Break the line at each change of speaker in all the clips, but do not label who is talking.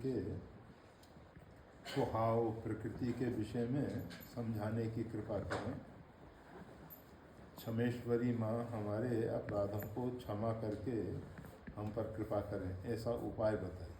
के स्वभाव प्रकृति के विषय में समझाने की कृपा करें। क्षमेश्वरी माँ हमारे अपराधों को क्षमा करके हम पर कृपा करें, ऐसा उपाय बताइए।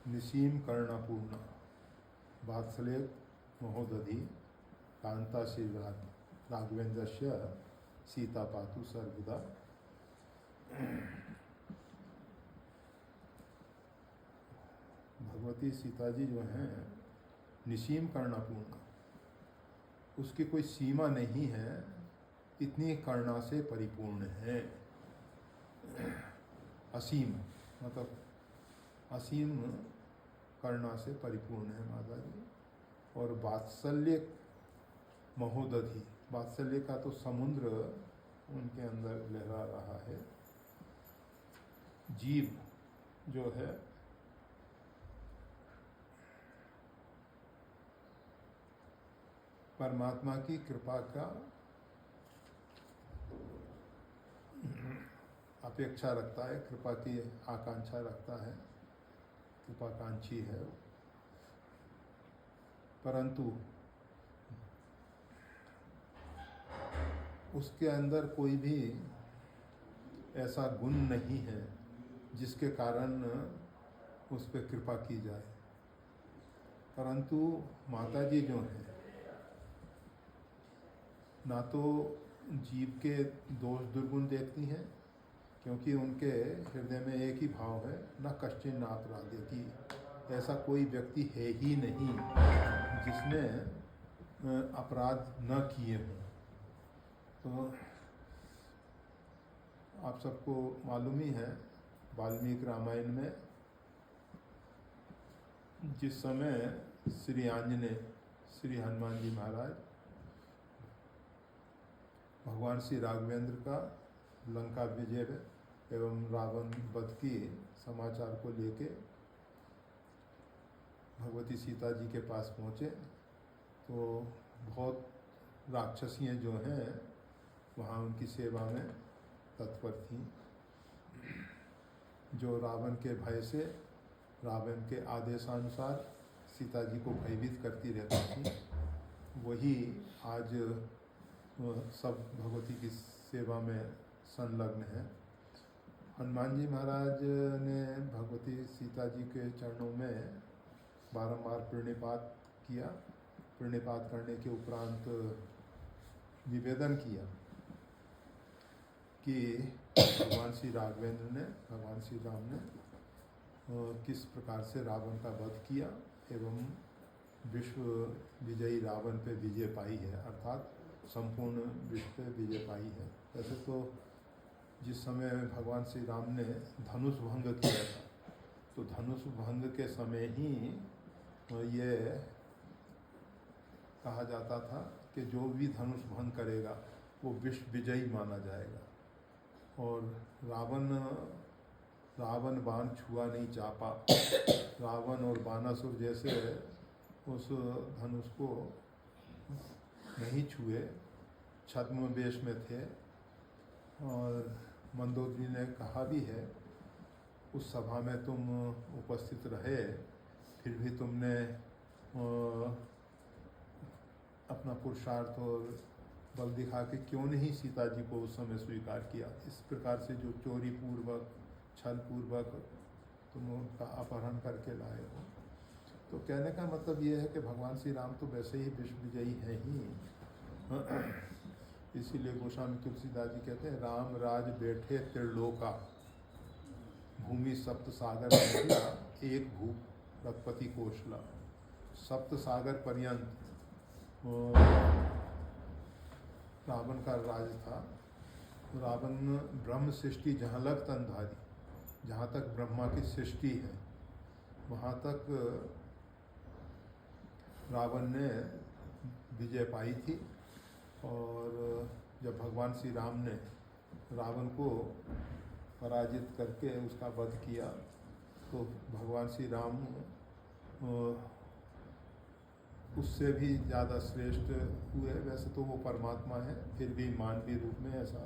निसीम कर्णपूर्ण वात्सल्य महोदधि कांता श्री राघवेंद्रस्य सीता पातु सर्वदा। भगवती सीता जी जो हैं निसीम कर्णपूर्ण, उसकी कोई सीमा नहीं है, इतनी करुणा से परिपूर्ण है। असीम मतलब असीम करुणा से परिपूर्ण है माता जी। और वात्सल्य महोदधि, वात्सल्य का तो समुद्र उनके अंदर लहरा रहा है। जीव जो है परमात्मा की कृपा का अपेक्षा रखता है, कृपा की आकांक्षा रखता है, कृपाकांक्षी है, परंतु उसके अंदर कोई भी ऐसा गुण नहीं है जिसके कारण उस पर कृपा की जाए। परंतु माता जी जो हैं ना तो जीव के दोष दुर्गुण देखती हैं, क्योंकि उनके हृदय में एक ही भाव है, न कश्चिन नापराध, कि ऐसा कोई व्यक्ति है ही नहीं जिसने अपराध न किए हों। तो आप सबको मालूम ही है, वाल्मीकि रामायण में जिस समय श्री आंजनेय, श्री हनुमान जी महाराज भगवान श्री राघवेंद्र का लंका विजय एवं रावण वध की समाचार को लेके भगवती सीता जी के पास पहुँचे, तो बहुत राक्षसियाँ जो हैं वहाँ उनकी सेवा में तत्पर थीं, जो रावण के भय से, रावण के आदेशानुसार सीता जी को भयभीत करती रहती थी। वही आज सब भगवती की सेवा में संलग्न है। हनुमान जी महाराज ने भगवती सीता जी के चरणों में बारंबार प्रणिपात किया। प्रणिपात करने के उपरांत निवेदन किया कि भगवान श्री राघवेंद्र ने, भगवान श्री राम ने किस प्रकार से रावण का वध किया एवं विश्व विजयी रावण पे विजय पाई है, अर्थात संपूर्ण विश्व पे विजय पाई है। वैसे तो जिस समय भगवान श्री राम ने धनुष भंग किया था, तो धनुष भंग के समय ही ये कहा जाता था कि जो भी धनुष भंग करेगा वो विश्व विजयी माना जाएगा। और रावण बाण छुआ नहीं चापा, रावण और बानासुर जैसे उस धनुष को नहीं छुए, छद्म वेश में थे। और मंदोदरी ने कहा भी है, उस सभा में तुम उपस्थित रहे, फिर भी तुमने अपना पुरुषार्थ और बल दिखा के क्यों नहीं सीता जी को उस समय स्वीकार किया। इस प्रकार से जो चोरी पूर्वक, छल पूर्वक तुम उनका अपहरण करके लाए हो। तो कहने का मतलब ये है कि भगवान श्री राम तो वैसे ही विश्व विजयी हैं ही। इसीलिए गोस्वामी तुलसीदास जी कहते हैं, राम राज बैठे त्रिलोका, भूमि सप्त सागर निकला, एक भूप रघुपति कौशला। सप्त सागर पर्यंत रावण का राज था। रावण ब्रह्म सृष्टि जहाँ लग तनधारी, जहाँ तक ब्रह्मा की सृष्टि है वहाँ तक रावण ने विजय पाई थी। और जब भगवान श्री राम ने रावण को पराजित करके उसका वध किया, तो भगवान श्री राम उससे भी ज़्यादा श्रेष्ठ हुए। वैसे तो वो परमात्मा है, फिर भी मानवीय रूप में ऐसा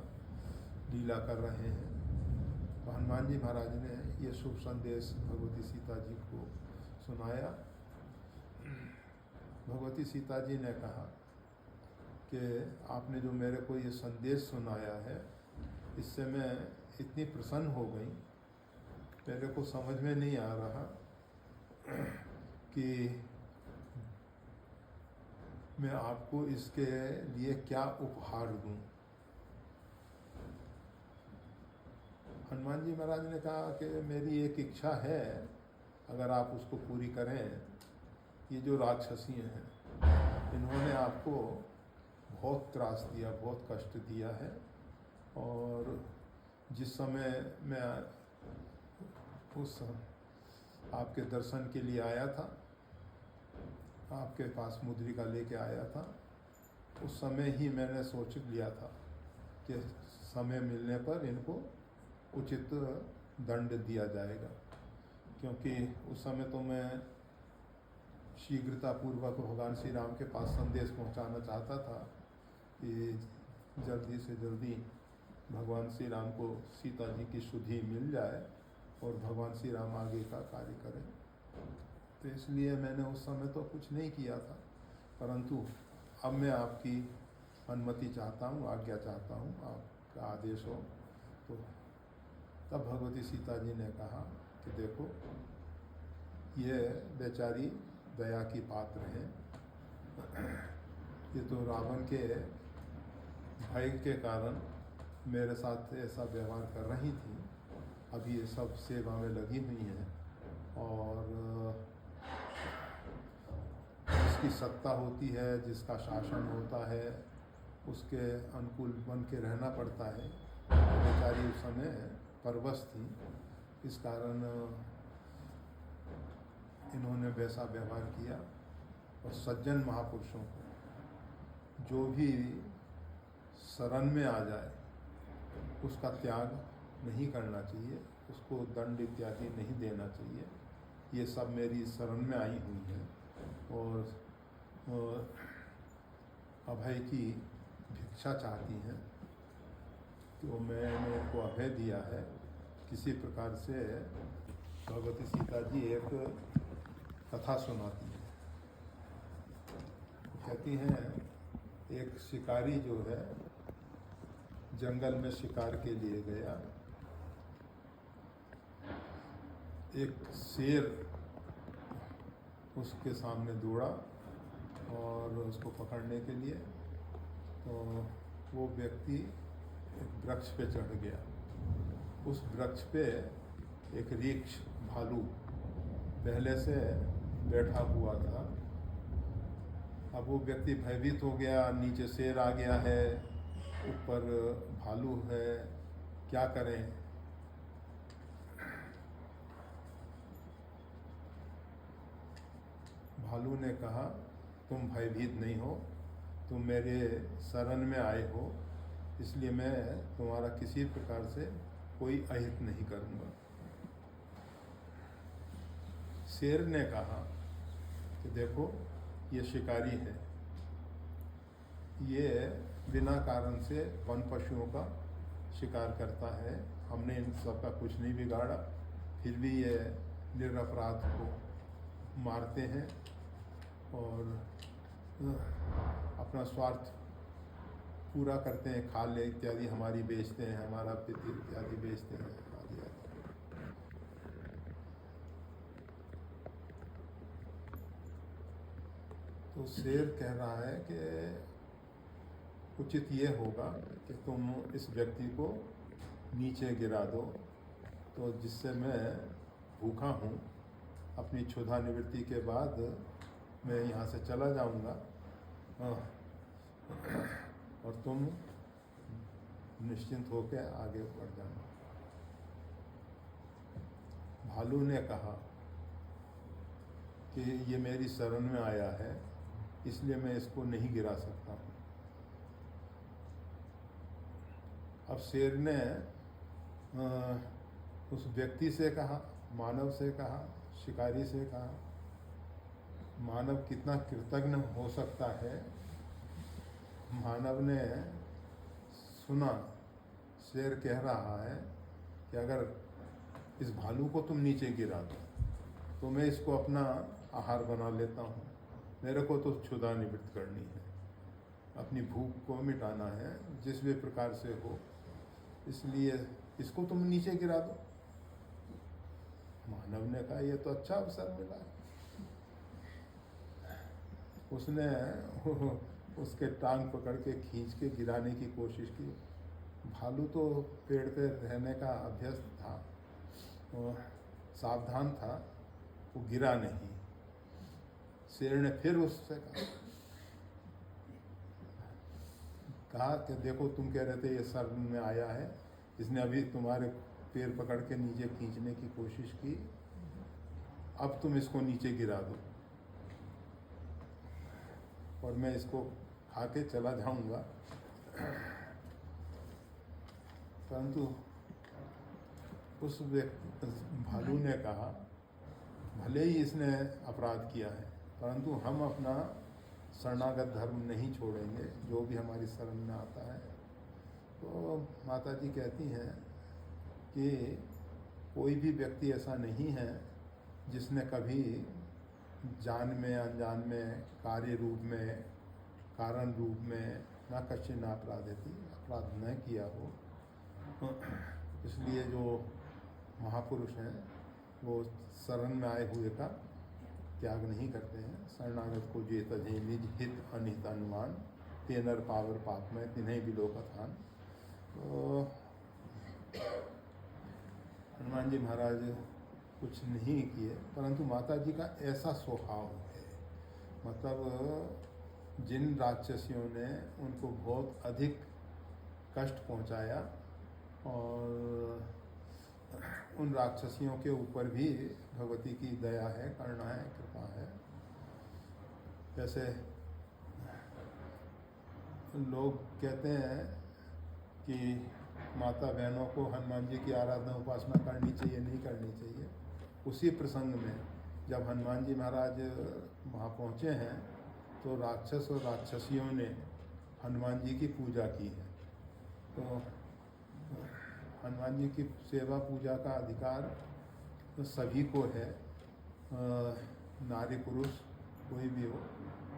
लीला कर रहे हैं। तो हनुमान जी महाराज ने ये शुभ संदेश भगवती सीता जी को सुनाया। भगवती सीता जी ने कहा कि आपने जो मेरे को ये संदेश सुनाया है, इससे मैं इतनी प्रसन्न हो गई, मेरे को समझ में नहीं आ रहा कि मैं आपको इसके लिए क्या उपहार दूं। हनुमान जी महाराज ने कहा कि मेरी एक इच्छा है, अगर आप उसको पूरी करें। ये जो राक्षसी हैं, इन्होंने आपको बहुत त्रास दिया, बहुत कष्ट दिया है, और जिस समय मैं उस आपके दर्शन के लिए आया था, आपके पास मुद्रिका लेके आया था, उस समय ही मैंने सोच लिया था कि समय मिलने पर इनको उचित दंड दिया जाएगा। क्योंकि उस समय तो मैं शीघ्रतापूर्वक भगवान श्री राम के पास संदेश पहुंचाना चाहता था कि जल्दी से जल्दी भगवान श्री राम को सीता जी की सुधि मिल जाए और भगवान श्री राम आगे का कार्य करें। तो इसलिए मैंने उस समय तो कुछ नहीं किया था, परंतु अब मैं आपकी अनुमति चाहता हूँ, आज्ञा चाहता हूँ, आपका आदेश हो। तो तब भगवती सीता जी ने कहा कि देखो, ये बेचारी दया की पात्र है, ये तो रावण के भय के कारण मेरे साथ ऐसा व्यवहार कर रही थी, अब ये सब सेवा में लगी हुई हैं, और जिसकी सत्ता होती है, जिसका शासन होता है, उसके अनुकूल बन के रहना पड़ता है। बेचारी उस समय परवश थी, इस कारण इन्होंने वैसा व्यवहार किया। और सज्जन महापुरुषों को जो भी शरण में आ जाए उसका त्याग नहीं करना चाहिए, उसको दंड इत्यादि नहीं देना चाहिए। ये सब मेरी शरण में आई हुई हैं और अभय की भिक्षा चाहती हैं, तो मैंने इनको अभय दिया है। किसी प्रकार से भगवती सीता जी एक कथा सुनाती हैं। कहती हैं, एक शिकारी जो है जंगल में शिकार के लिए गया, एक शेर उसके सामने दौड़ा और उसको पकड़ने के लिए, तो वो व्यक्ति एक वृक्ष पे चढ़ गया। उस वृक्ष पे एक रीछ भालू पहले से बैठा हुआ था। अब वो व्यक्ति भयभीत हो गया, नीचे शेर आ गया है, ऊपर भालू है, क्या करें। भालू ने कहा, तुम भयभीत नहीं हो, तुम मेरे शरण में आए हो, इसलिए मैं तुम्हारा किसी प्रकार से कोई अहित नहीं करूँगा। शेर ने कहा कि देखो, ये शिकारी है, ये बिना कारण से वन पशुओं का शिकार करता है, हमने इन सब का कुछ नहीं बिगाड़ा, फिर भी ये निरपराध को मारते हैं और अपना स्वार्थ पूरा करते हैं, खाल इत्यादि हमारी बेचते हैं, हमारा पितृ इत्यादि बेचते हैं आदि आदि। तो शेर कह रहा है कि उचित ये होगा कि तुम इस व्यक्ति को नीचे गिरा दो, तो जिससे मैं भूखा हूँ, अपनी क्षुधा निवृत्ति के बाद मैं यहाँ से चला जाऊँगा और तुम निश्चिंत होकर आगे बढ़ जाना। भालू ने कहा कि ये मेरी शरण में आया है, इसलिए मैं इसको नहीं गिरा सकता हूँ। अब शेर ने उस व्यक्ति से कहा मानव से कहा, शिकारी से कहा, मानव कितना कृतज्ञ हो सकता है। मानव ने सुना शेर कह रहा है कि अगर इस भालू को तुम नीचे गिरा दो तो मैं इसको अपना आहार बना लेता हूँ, मेरे को तो क्षुधा निवृत्त करनी है, अपनी भूख को मिटाना है जिस भी प्रकार से हो, इसलिए इसको तुम नीचे गिरा दो। मानव ने कहा ये तो अच्छा अवसर मिला है। उसने उसके टांग पकड़ के खींच के गिराने की कोशिश की। भालू तो पेड़ पे रहने का अभ्यस्त था, वो सावधान था, वो गिरा नहीं। शेर ने फिर उससे कहा कि देखो तुम कह रहे थे ये सर में आया है, इसने अभी तुम्हारे पैर पकड़ के नीचे खींचने की कोशिश की, अब तुम इसको नीचे गिरा दो और मैं इसको खा के चला जाऊंगा। परंतु उस व्यक्ति भालू ने कहा भले ही इसने अपराध किया है परंतु हम अपना शरणागत धर्म नहीं छोड़ेंगे, जो भी हमारी शरण में आता है। तो माता जी कहती हैं कि कोई भी व्यक्ति ऐसा नहीं है जिसने कभी जान में अनजान में कार्य रूप में कारण रूप में न कश्चिन अपराधेति अपराध न किया हो। इसलिए जो महापुरुष हैं वो शरण में आए हुए का त्याग नहीं करते हैं। शरणागत को जे तजे निज हित अनिहित अनुमान ते नर पावर पाप में तिन्हें बिलोकथान। तो हनुमान जी महाराज कुछ नहीं किए परंतु माता जी का ऐसा स्वभाव है, मतलब जिन राक्षसियों ने उनको बहुत अधिक कष्ट पहुंचाया और उन राक्षसियों के ऊपर भी भगवती की दया है, करुणा है, कृपा है। जैसे लोग कहते हैं कि माता बहनों को हनुमान जी की आराधना उपासना करनी चाहिए, नहीं करनी चाहिए। उसी प्रसंग में जब हनुमान जी महाराज वहाँ पहुँचे हैं तो राक्षस और राक्षसियों ने हनुमान जी की पूजा की है। तो हनुमान जी की सेवा पूजा का अधिकार तो सभी को है, नारी पुरुष कोई भी हो,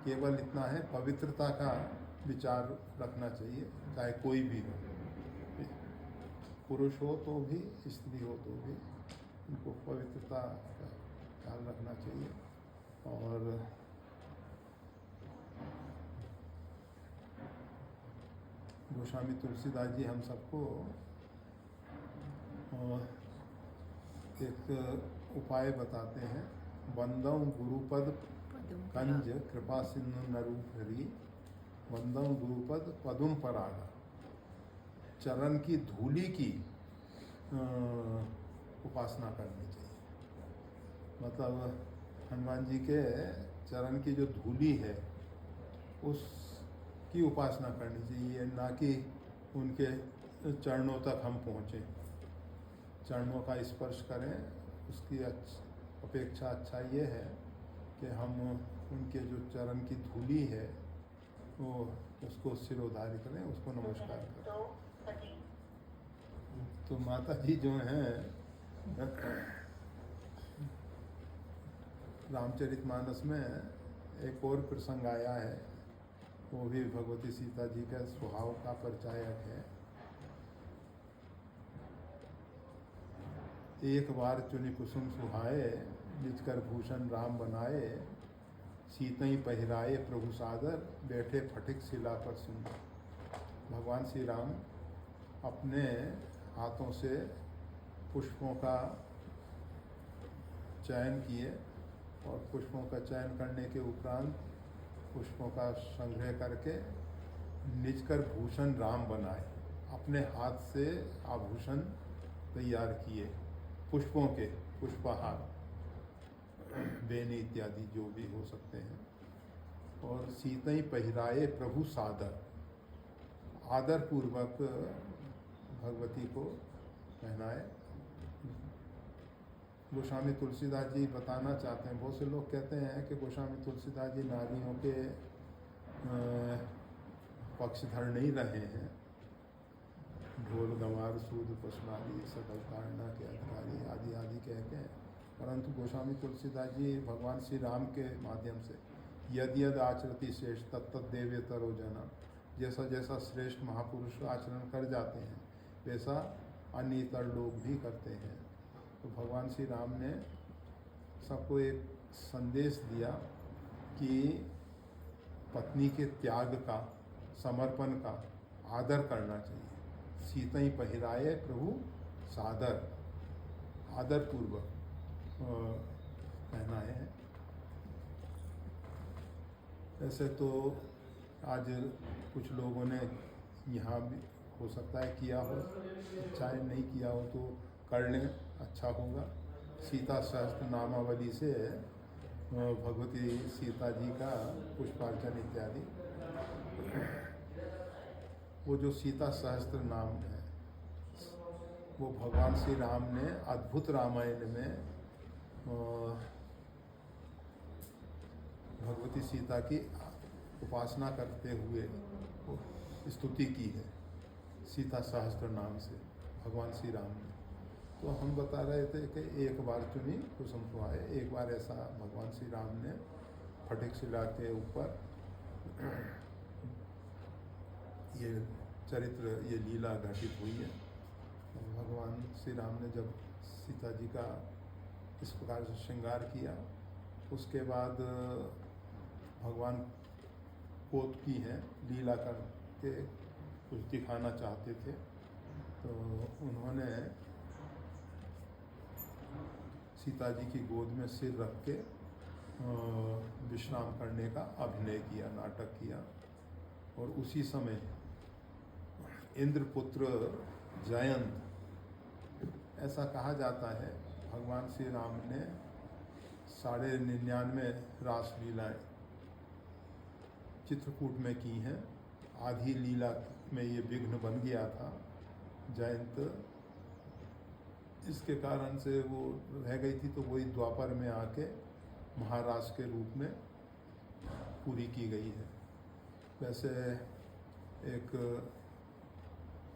केवल इतना है पवित्रता का विचार रखना चाहिए, चाहे कोई भी हो, पुरुष हो तो भी स्त्री हो तो भी, उनको पवित्रता का ख्याल रखना चाहिए। और गोस्वामी तुलसीदास जी हम सबको एक उपाय बताते हैं। वंदम गुरुपद कंज कृपा सिंधु नरूपरी, वंदम गुरुपद पदुम परागा। चरण की धूली की उपासना करनी चाहिए, मतलब हनुमान जी के चरण की जो धूली है उसकी उपासना करनी चाहिए, ना कि उनके चरणों तक हम पहुँचें, चरणों का स्पर्श करें। उसकी अपेक्षा अच्छा ये है कि हम उनके जो चरण की धूली है वो उसको सिरोधार्य करें, उसको नमस्कार करें। तो माता जी जो हैं रामचरितमानस में एक और प्रसंग आया है, वो भी भगवती सीता जी के स्वभाव का परिचायक है। एक बार चुनि कुसुम सुहाए, निज कर भूषण राम बनाए, सीतई पहिराए प्रभु सादर, बैठे फटिक शिला पर सुंदर। भगवान श्री राम अपने हाथों से पुष्पों का चयन किए और पुष्पों का चयन करने के उपरांत पुष्पों का संग्रह करके निज कर भूषण राम बनाए, अपने हाथ से आभूषण तैयार किए, पुष्पों के पुष्पहार, बेनी इत्यादि जो भी हो सकते हैं। और सीतई पहिराए प्रभु सादर, आदर पूर्वक भगवती को पहनाए। गोस्वामी तुलसीदास जी बताना चाहते हैं। बहुत से लोग कहते हैं कि गोस्वामी तुलसीदास जी नारियों के पक्षधर नहीं रहे हैं, ढोल गंवार सूद पशुनारी सकल कारणा के अधिकारी आदि आदि कहते हैं, परंतु गोस्वामी तुलसीदास जी भगवान श्री राम के माध्यम से यद यद आचरति श्रेष्ठ तत्त देवेतरो जना, जैसा जैसा श्रेष्ठ महापुरुष आचरण कर जाते हैं वैसा अन्य इतर लोग भी करते हैं। तो भगवान श्री राम ने सबको एक संदेश दिया कि पत्नी के त्याग का, समर्पण का आदर करना चाहिए। सीतई पहिराए प्रभु सादर, आदर पूर्वक कहना है। ऐसे तो आज कुछ लोगों ने यहाँ भी हो सकता है किया हो, चाहे नहीं किया हो तो कर लें, अच्छा होगा। सीता सहस्त्र नामावली से भगवती सीता जी का पुष्पार्चन इत्यादि, वो जो सीता सहस्त्र नाम है वो भगवान श्री राम ने अद्भुत रामायण में भगवती सीता की उपासना करते हुए स्तुति की है सीता सहस्त्र नाम से भगवान श्री राम ने। तो हम बता रहे थे कि एक बार चुनी कुसुम सुहाए, एक बार ऐसा भगवान श्री राम ने फटिक शिला के ऊपर ये चरित्र, ये लीला घटित हुई है। भगवान श्री राम ने जब सीता जी का इस प्रकार से श्रृंगार किया, उसके बाद भगवान पोत की हैं लीला करके कुछ दिखाना चाहते थे, तो उन्होंने सीता जी की गोद में सिर रख के विश्राम करने का अभिनय किया, नाटक किया। और उसी समय इंद्रपुत्र जयंत, ऐसा कहा जाता है भगवान श्री राम ने 99.5 रासलीलाएं चित्रकूट में की हैं। आधी लीला में ये विघ्न बन गया था जयंत, इसके कारण से वो रह गई थी, तो वही द्वापर में आके महाराज के रूप में पूरी की गई है। वैसे एक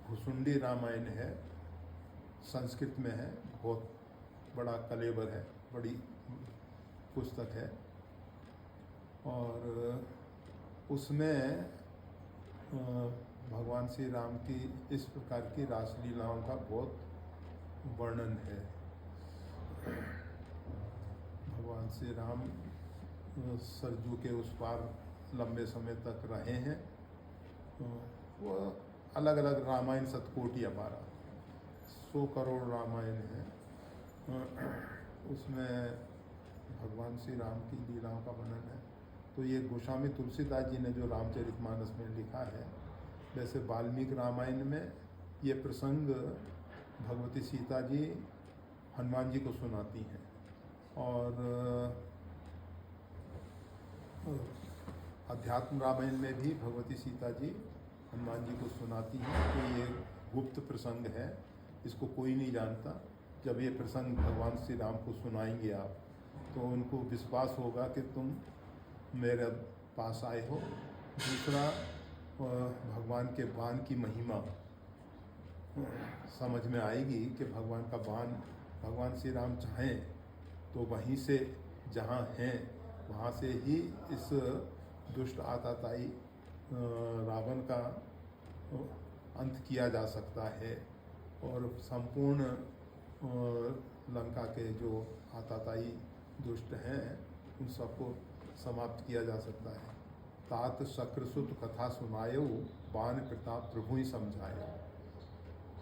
भुसुंडी रामायण है, संस्कृत में है, बहुत बड़ा कलेबर है, बड़ी पुस्तक है, और उसमें भगवान श्री राम की इस प्रकार की रासलीलाओं का बहुत वर्णन है। भगवान श्री राम सरजू के उस पार लंबे समय तक रहे हैं। वो अलग अलग रामायण शतकोटि अपारा 100 करोड़ रामायण है, उसमें भगवान श्री राम की लीलाओं का वर्णन है। तो ये गोस्वामी तुलसीदास जी ने जो रामचरितमानस में लिखा है, वैसे वाल्मीकि रामायण में ये प्रसंग भगवती सीता जी हनुमान जी को सुनाती हैं, और अध्यात्म रामायण में भी भगवती सीता जी हनुमान जी को सुनाती हैं। तो ये गुप्त प्रसंग है, इसको कोई नहीं जानता। जब ये प्रसंग भगवान श्री राम को सुनाएंगे आप, तो उनको विश्वास होगा कि तुम मेरे पास आए हो। दूसरा, भगवान के बाण की महिमा समझ में आएगी कि भगवान का बाण, भगवान श्री राम चाहें तो वहीं से, जहाँ हैं वहाँ से ही इस दुष्ट आताताई रावण का अंत किया जा सकता है, और संपूर्ण लंका के जो आताताई दुष्ट हैं उन सबको समाप्त किया जा सकता है। तात शक्रसुत कथा सुनायो, बाण प्रताप प्रभु ही समझायो।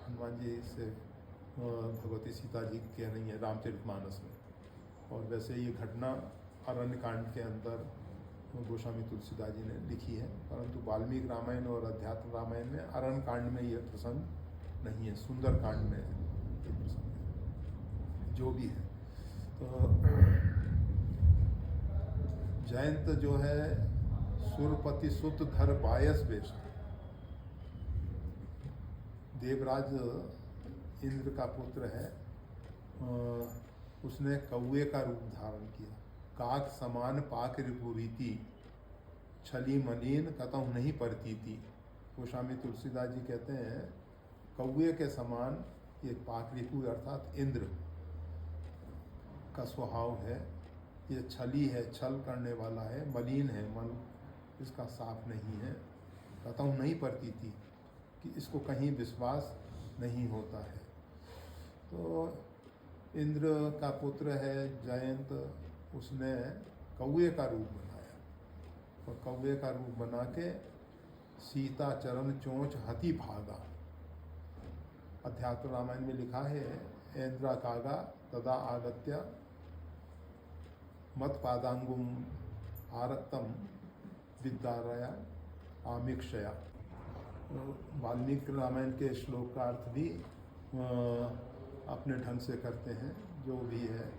हनुमान जी से भगवती सीता जी कह रही है रामचरितमानस में। और वैसे ये घटना अरण्य कांड के अंदर गोस्वामी तुलसीदास जी ने लिखी है, परंतु वाल्मीकि रामायण और अध्यात्म रामायण में अरण्य कांड में यह प्रसंग नहीं है, सुंदर कांड में ये प्रसंग है। जो भी है, तो जयंत जो है सुरपति सुत धर बायस बेश, देवराज इंद्र का पुत्र है, उसने कौए का रूप धारण किया। काक समान पाक रिपुरीति, छली मलिन कतहु नहीं परतीति। गोस्वामी तुलसीदास जी कहते हैं कौए के समान ये पाक रिपु अर्थात इंद्र का स्वभाव है, ये छली है, छल करने वाला है, मलिन है, मन इसका साफ नहीं है, कतहु नहीं परतीति कि इसको कहीं विश्वास नहीं होता है। तो इंद्र का पुत्र है जयंत, उसने कौए का रूप बनाया और कौए का रूप बना के सीता चरण चोंच हति भागा। अध्यात्म रामायण में लिखा है इंद्रा कागा तदा आगत्य मत पादांगुम आरक्तम विद्यारया आमिक्षया। वाल्मीकि रामायण के श्लोक का अर्थ भी अपने ढंग से करते हैं। जो भी है,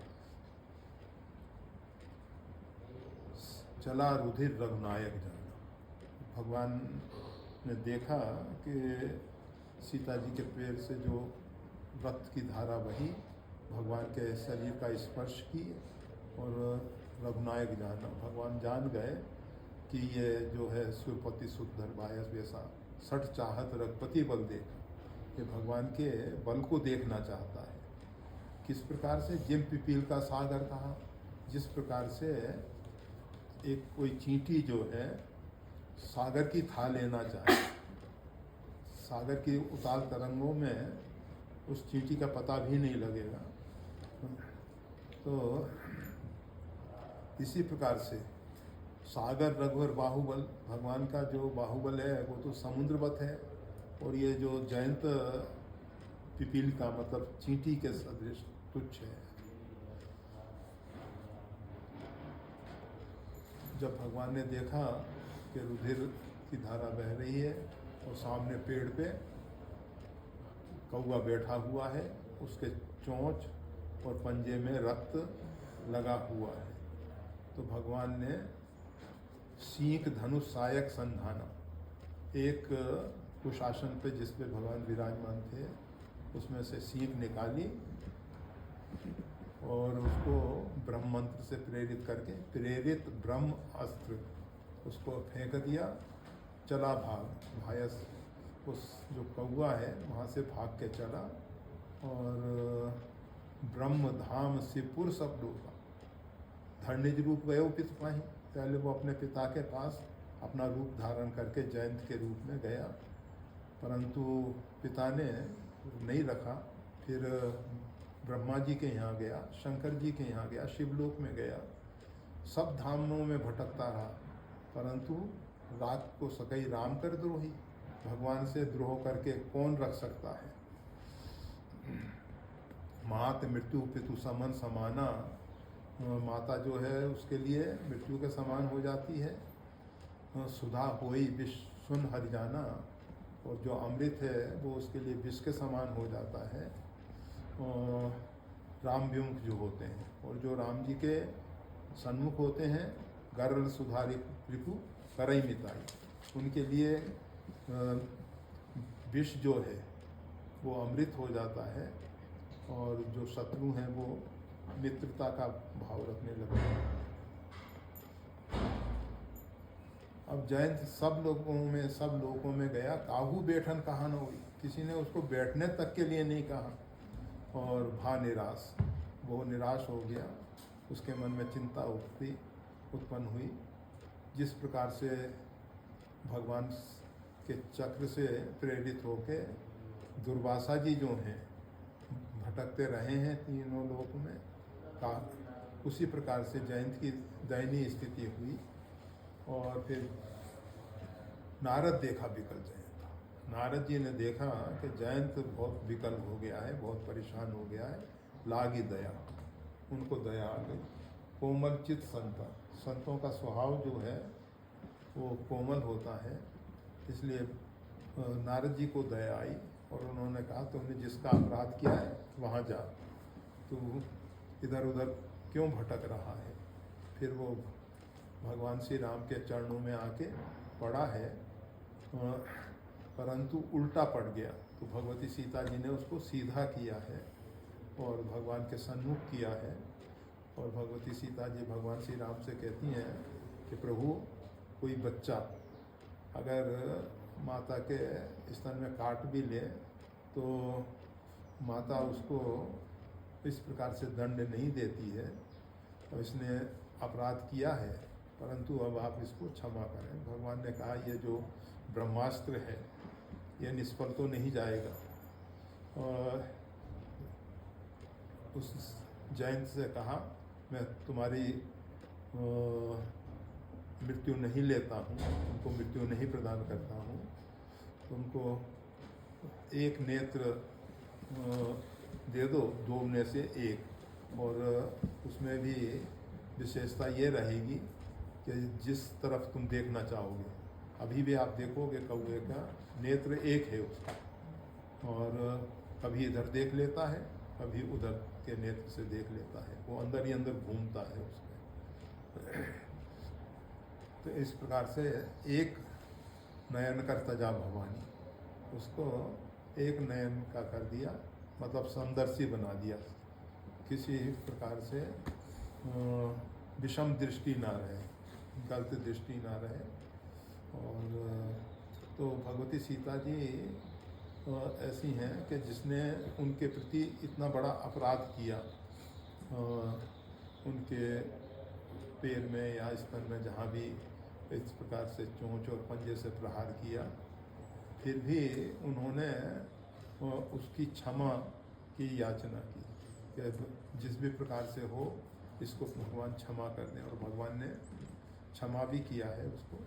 चला रुधिर रघुनायक जाना। भगवान ने देखा कि सीता जी के पैर से जो रक्त की धारा बही भगवान के शरीर का स्पर्श की और रघुनायक जाना। भगवान जान गए कि ये जो है सुरपति सुधर बायस वैसा सठ चाहत रघुपति बल देखा, ये भगवान के बल को देखना चाहता है। किस प्रकार से जिम पिपील का सागर कहा, जिस प्रकार से एक कोई चींटी जो है सागर की था लेना चाहे, सागर की उताल तरंगों में उस चींटी का पता भी नहीं लगेगा। तो इसी प्रकार से सागर रघुवर बाहुबल, भगवान का जो बाहुबल है वो तो समुद्रवत है, और ये जो जयंत पिपील का मतलब चींटी के सदृश तुच्छ है। जब भगवान ने देखा कि रुधिर की धारा बह रही है और सामने पेड़ पे कौवा बैठा हुआ है, उसके चोंच और पंजे में रक्त लगा हुआ है, तो भगवान ने सींक धनुष सायक संधाना, एक कुशासन पे जिस पे भगवान विराजमान थे उसमें से सींक निकाली और उसको ब्रह्म मंत्र से प्रेरित करके प्रेरित ब्रह्म अस्त्र उसको फेंक दिया। चला भायस उस जो कौवा है वहाँ से भाग के चला और ब्रह्म धाम सिपुर शब्दों का धर्निज रूप गए पित पाही। पहले वो अपने पिता के पास अपना रूप धारण करके जयंत के रूप में गया, परंतु पिता ने नहीं रखा। फिर ब्रह्मा जी के यहाँ गया, शंकर जी के यहाँ गया, शिवलोक में गया, सब धामों में भटकता रहा, परंतु रात को सकई राम कर द्रोही। भगवान से द्रोह करके कौन रख सकता है। मात मृत्यु पितु समन समाना, माता जो है उसके लिए मृत्यु के समान हो जाती है। सुधा होई विष सुन हर जाना, और जो अमृत है वो उसके लिए विष के समान हो जाता है। और राम विमुख जो होते हैं और जो राम जी के सन्मुख होते हैं, गर्ल सुधारी रिपु करई मिताई, उनके लिए विष जो है वो अमृत हो जाता है और जो शत्रु हैं वो मित्रता का भाव रखने लगते हैं। अब जयंत सब लोगों में गया, काहू बैठन कहा न हुई, किसी ने उसको बैठने तक के लिए नहीं कहा। और भा निराश, वो निराश हो गया, उसके मन में चिंता उत्पन्न हुई। जिस प्रकार से भगवान के चक्र से प्रेरित होके दुर्वासा जी जो हैं भटकते रहे हैं तीनों लोक में, उसी प्रकार से जयंत की दयनीय स्थिति हुई। और फिर नारद देखा विकल जयंत। नारद जी ने देखा कि जयंत बहुत विकल हो गया है, बहुत परेशान हो गया है, लागी दया, उनको दया आ गई। कोमल चित संतों का स्वभाव जो है वो कोमल होता है, इसलिए नारद जी को दया आई और उन्होंने कहा तुमने जिसका अपराध किया है वहाँ जा, तू इधर उधर क्यों भटक रहा है। फिर वो भगवान श्री राम के चरणों में आके पड़ा है, परंतु उल्टा पड़ गया, तो भगवती सीता जी ने उसको सीधा किया है और भगवान के सन्मुख किया है। और भगवती सीता जी भगवान श्री राम से कहती हैं कि प्रभु, कोई बच्चा अगर माता के स्तन में काट भी ले तो माता उसको इस प्रकार से दंड नहीं देती है, और इसने अपराध किया है, परंतु अब आप इसको क्षमा करें। भगवान ने कहा, ये जो ब्रह्मास्त्र है ये निष्फल तो नहीं जाएगा। और उस जयंत से कहा, मैं तुम्हारी मृत्यु नहीं लेता हूँ, तुमको मृत्यु नहीं प्रदान करता हूँ, तुमको एक नेत्र दे दो, दो में से एक। और उसमें भी विशेषता ये रहेगी कि जिस तरफ तुम देखना चाहोगे, अभी भी आप देखोगे कौवे का नेत्र एक है उसका, और कभी इधर देख लेता है, कभी उधर के नेत्र से देख लेता है, वो अंदर ही अंदर घूमता है उसमें। तो इस प्रकार से एक नयन कर तजा भवानी, उसको एक नयन का कर दिया, मतलब समदर्शी बना दिया, किसी प्रकार से विषम दृष्टि ना रहे, गलत दृष्टि ना रहे। और तो भगवती सीता जी ऐसी हैं कि जिसने उनके प्रति इतना बड़ा अपराध किया, उनके पैर में या स्तन में जहाँ भी इस प्रकार से चोंच और पंजे से प्रहार किया, फिर भी उन्होंने उसकी क्षमा की याचना की कि जिस भी प्रकार से हो इसको भगवान क्षमा कर दें, और भगवान ने क्षमा भी किया है उसको।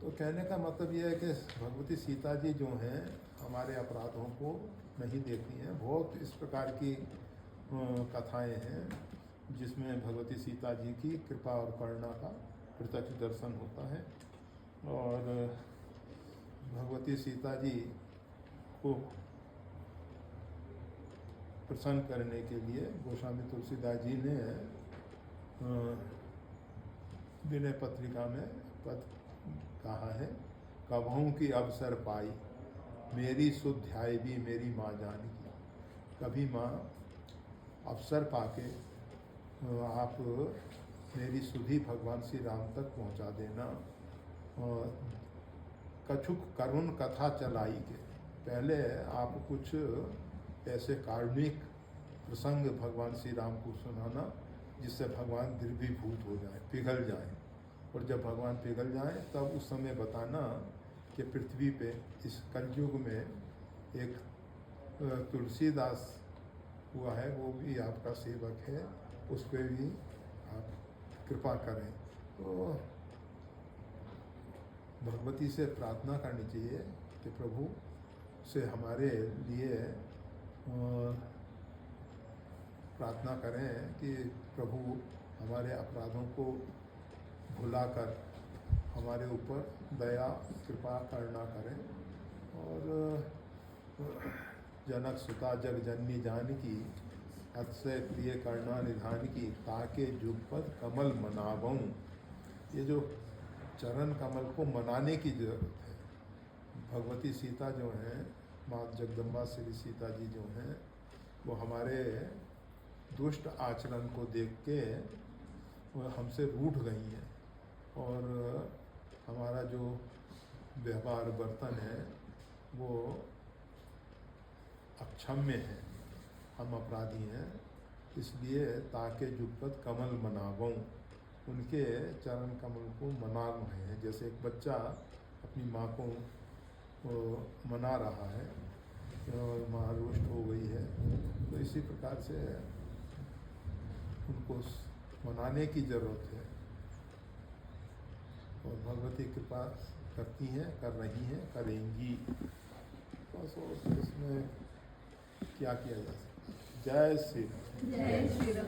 तो कहने का मतलब यह है कि भगवती सीता जी जो हैं हमारे अपराधों को नहीं देखती हैं। बहुत इस प्रकार की कथाएं हैं जिसमें भगवती सीता जी की कृपा और करुणा का प्रत्यक्ष दर्शन होता है। और भगवती सीता जी को प्रसन्न करने के लिए गोस्वामी तुलसीदास जी ने विनय पत्रिका में पद कहा है, कभों की अवसर पाई मेरी सुध्याय भी मेरी माँ जान की। कभी माँ अवसर पाके आप मेरी सुधि भगवान श्री राम तक पहुँचा देना। कछुक करुण कथा चलाई के, पहले आप कुछ ऐसे कारुणिक प्रसंग भगवान श्री राम को सुनाना जिससे भगवान द्रवीभूत हो जाए, पिघल जाए। और जब भगवान पिघल जाए तब उस समय बताना कि पृथ्वी पे इस कलयुग में एक तुलसीदास हुआ है, वो भी आपका सेवक है, उस पर भी आप कृपा करें। तो भगवती से प्रार्थना करनी चाहिए कि प्रभु से हमारे लिए प्रार्थना करें कि प्रभु हमारे अपराधों को भुलाकर हमारे ऊपर दया कृपा करुणा करें। और जनक सुता जग जननी जानकी अतिशय प्रिय करुणा निधान की, ताके जुगपद कमल मनावऊं। ये जो चरण कमल को मनाने की जरूरत है। भगवती सीता जो हैं, माँ जगदम्बा श्री सीता जी जो हैं, वो हमारे दुष्ट आचरण को देख के हमसे रूठ गई हैं, और हमारा जो व्यवहार बर्तन है वो अक्षम्य है, हम अपराधी हैं। इसलिए ताके जुगपद कमल मनावऊं, उनके चरण कमल को मना रहे हैं। जैसे एक बच्चा अपनी माँ को मना रहा है और माँ रुष्ट हो गई है, तो इसी प्रकार से उनको मनाने की ज़रूरत है। और भगवती कृपा करती हैं, कर रही हैं, करेंगी। बस और इसमें क्या किया जा सकता है। जय श्री राम।
जय श्री राम।